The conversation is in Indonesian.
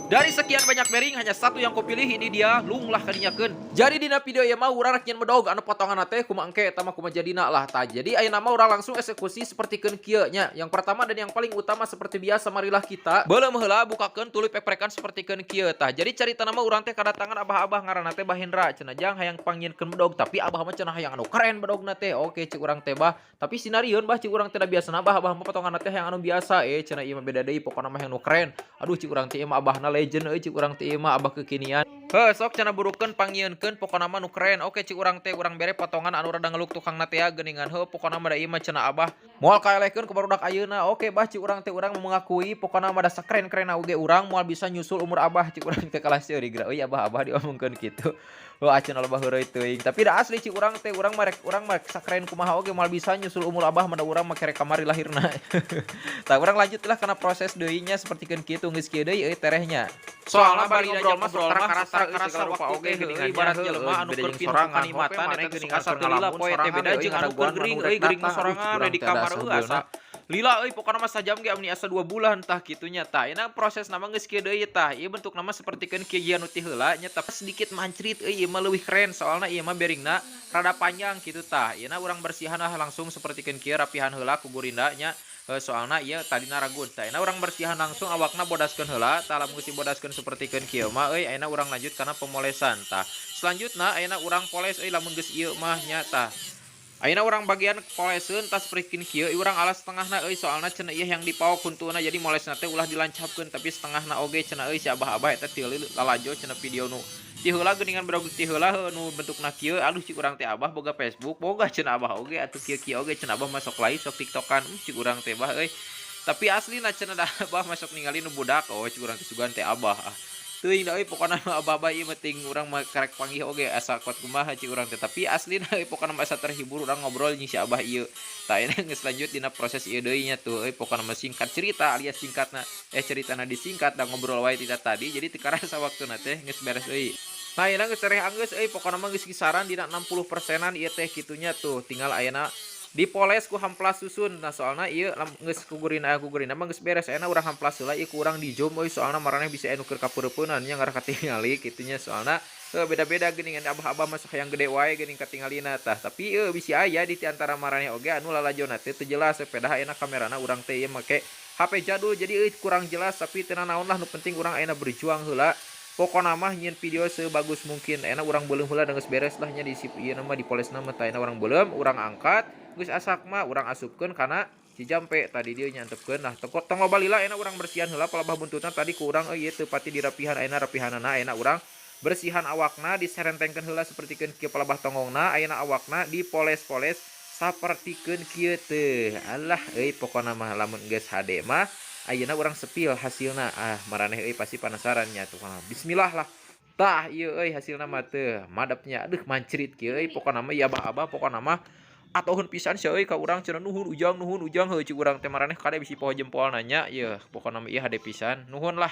Dari sekian banyak bearing hanya satu yang kupilih, ini dia lunglah kadinyakeun. Jadi dina video ieu mah urang rek nyen medog anu potongan teh kumaha engke eta mah kumaha jadina lah tah. Jadi ayeuna mah urang langsung eksekusi sapertikeun kieu nya. Yang pertama dan yang paling utama seperti biasa marilah kita beuleum heula bukakeun tuluy peprekan sapertikeun kieu tah. Jadi caritana mah urang teh kadatangan abah-abah ngaranna teh Bahendra cenah jang hayang panggieunkeun medog tapi abah mah cenah hayang anu keren medogna teh. Oke cek urang teh bah. Tapi sinarieun bah cek urang teh da biasana abah mah potongan teh hayang anu biasa cenah ieu mah beda deui pokona mah hayang anu keren. Aduh cek urang teh ieu mah abahna legend euy cik urang teh mah abah kekinian. Heuh sok cenah burukeun panggieunkeun pokona mah nu keren. Oke cik urang teh urang bere potongan anu rada ngeluk tukangna teh geuningan heuh pokona mah da ieu mah cenah abah moal kaelehkeun ku barudak ayeuna. Oke bah cik urang teh urang mengakui pokona mah da sakeren-kerenna oge urang moal bisa nyusul umur abah cik urang teh kelas euy geura euy abah-abah diomongkeun kitu. Heuh aceuna loba heureuy teuing. Tapi da asli cik urang teh urang mah rek sakeren kumaha oge moal bisa nyusul umur abah mah da urang mah kerek kamari lahirna. Tah urang lanjut lah kana proses deui nya sapertikeun kitu geus kieu deui euy terehnya. Soalnya bari ngobrol mah karasa rupa oge geuningan ibarat jelema anu keur pinuh kanimatan eta geuning asa teu lila poe teh beda jeung anu keur gering euy gering mah sorangan di kamar euy asa lila euy pokona mah sajam ge amni asa 2 bulan tah kitunya tah. Ayeuna proses nama geus kieu deui tah. Ieu bentuk nama sapertikeun kieu anu ti heula nya tapi sedikit mancrit euy ieu mah leuwih keren soalna ieu mah beringna rada panjang kitu tah. Ayeuna urang bersihan lah langsung sapertikeun kieu rapihan heula ku gurinda nya. Soalna ieu tadina ragun tah ayeuna urang bersihan langsung awakna bodaskeun heula tah lamun geus dibodaskeun sapertikeun kieu mah euy ayeuna urang lanjut kana pemolesan tah. Selanjutna ayeuna urang poles euy lamun geus ieu mah nya tah. Ayeuna urang bagian poleseun tas sapertikeun kieu urang alas setengahna euy soalna cenah ieu yang dipaok kuntuna jadi molesna teh ulah dilancapkeun tapi setengahna oge cenah euy si abah-abah eta teu lalajo cenah video nu ti heula geuningan berog ti heula nu bentukna kieu aduh cik urang teh abah boga Facebook boga cenah abah oge atuh kieu-kieu oge cenah abah masuk live sok TikTokan cik urang teh bah euy. Tapi aslina cenah da abah masuk ningali nu budak oh cik urang teh sugan teh abah. Teuing da euy pokona mah abah-abah ieu mah ting urang mah karek panggih oge asa kuat kumaha cik urang teh tapi aslina euy pokona mah asa terhibur urang ngobrol jeung si abah ieu. Tah ayeuna geus lanjut dina proses ieu deui nya tuh euy pokona mah singkat cerita alias singkatna ceritana disingkat da ngobrol wae tidak tadi jadi teu karasa waktuna teh geus beres euy. Nah ayeuna geus cereh anggeus euy pokona mah geus kisaran dina 60%-an ieu teh kitunya tuh tinggal ayeuna dipoles ku hamplas susun. Nah soalna ieu geus kugurina mah geus beres ayeuna urang hamplas heula ieu ku urang di zoom euy soalna maraneh bisa anu keur kapeureupeunan nya ngara katingali kitunya soalna beda-beda geuningan abah-abah masuk yang gede wae geuning katingalina tah tapi bisi aya di antara maraneh oge anu lalajona teh teu jelas sepeda ayeuna kamerana urang teh ieu make HP jadul jadi kurang jelas tapi teu naon lah nu penting urang ayeuna berjuang heula. Pokona mah nyeun video sebagus mungkin ayeuna urang beuleum heula da geus beres lah nya di ieu mah dipolesna mah tah ayeuna urang beuleum urang angkat geus asak mah urang asupkeun kana Cijampe tadi dia nyantepkeun nah tong loba lila ayeuna urang bersihan heula palebah buntutna tadi ku urang ieu teu pati dirapihan ayeuna rapihanana ayeuna urang bersihan awakna diserentengkeun heula sapertikeun kieu palebah tongongna ayeuna awakna dipoles-poles sapertikeun kieu teh. Alah euy pokona mah lamun geus hade mah ayeuna urang sepil hasilna maraneh euy pasti penasaran nya tuh bismillah lah. Tah ieu euy hasilna mah teu madepnya aduh mancrit kieu euy pokona mah ya abah-abah pokona mah atoheun pisan sia euy ka urang cenah nuhun ujang heuh cik urang teh maraneh kade bisi poho jempol nanya ieu pokona mah ieu hade pisan nuhun lah.